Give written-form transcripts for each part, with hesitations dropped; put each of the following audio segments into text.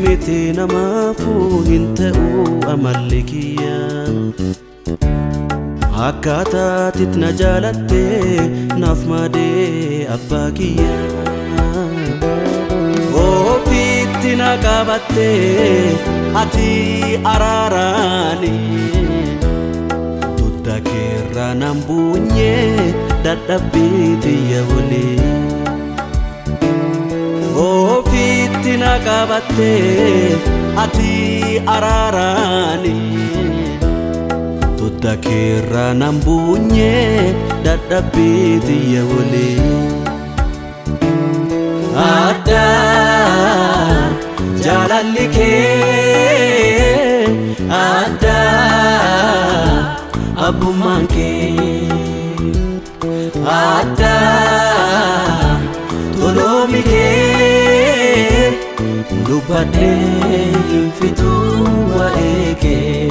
miti namaafuu hin ta'uu amalli kiyya akkaataatitti na jaalatte naaf maadee abbaa kiyya ofiitti na qabatte ati araaraani dudda keerra nan buunye dadhabbii tiyya waliin ofiitti na qabatte ati araaraani dudda keerra nan buunye dadhabbii tiyya waliin Arjaa jaalalli kee Arjaa abbummaan kee Arjaa toloomi kee dubbadhee hin fixuu waa'ee kee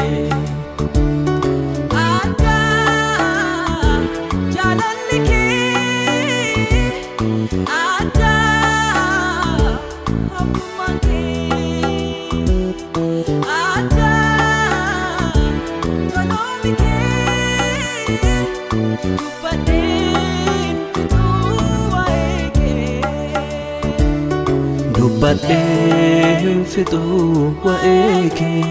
Arjaa jaalalli kee Arjaa abbummaan kee Arjaa toloomi kee dubbadhee hin fixuu waa'ee kee dubbadhee hin fixuu waa'ee kee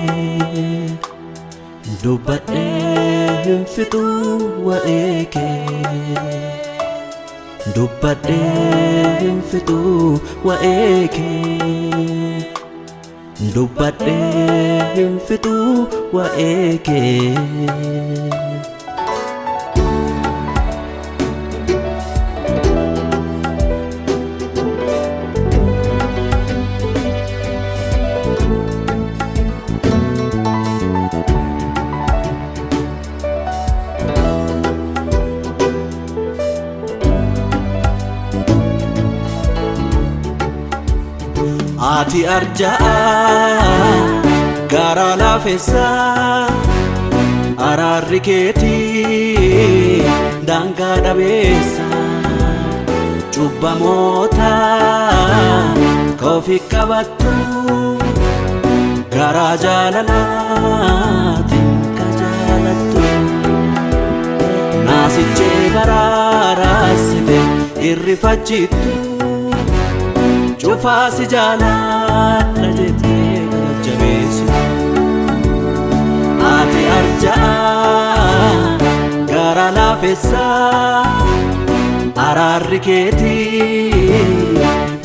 dubbadhee hin fixuu waa'ee kee dubbadhee hin fixuu waa'ee kee dubbadhee hin fixuu waa'ee kee Ati Arjaa gara laafessaa araarri keetii daangaa dhabeessa cubbamoota koofi qabattu gara jaalalaatiin ka jaalattu naasichee baraaraasite irrifachittu Cufaasi jaaladha jettee jajjabeessi Ati Arjaa gara laafessaa araarri keetii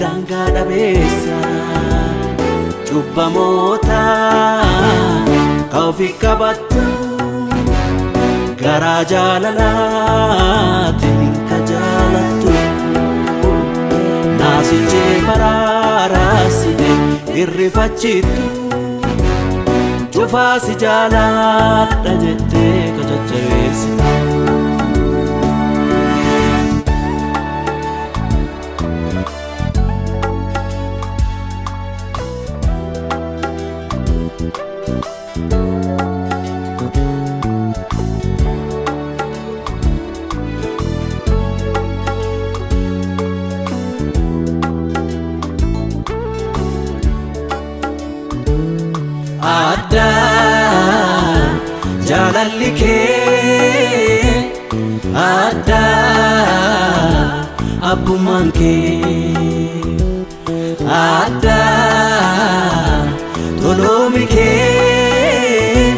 daangaa dhabeessa cubbamoota ka ofi qabattu gara jaalalaatiin ka jaalattu Naasichee baraaraasite irrifachittu Cufaasi jaaladha jettee ka jajjabeessitu Arjaa jaalalli kee Arjaa abbummaan kee Arjaa toloomi kee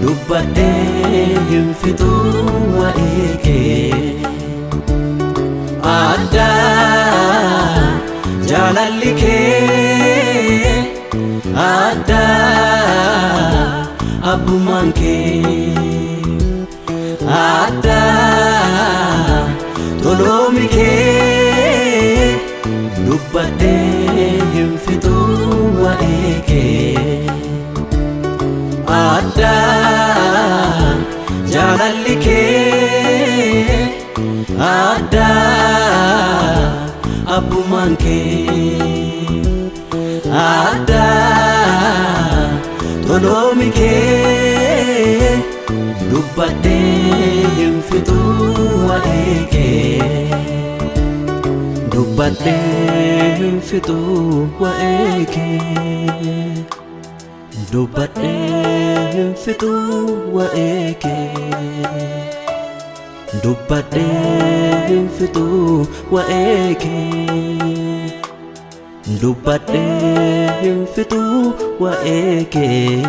dubbadhee hin fixuu waa'ee kee Arjaa jaalalli kee Arjaa abbummaan kee Arjaa toloomi kee dubbadhee hin fixuu waa'ee kee Arjaa jaalalli kee Arjaa abbummaan kee Arjaa toloomi kee dubbadhee hin fixuu waa'ee kee dubbadheen fixuu waa'ee kee dubbadheen fixuu waa'ee kee dubbadheen fixuu waa'ee kee dubbadheen fixuu waa'ee kee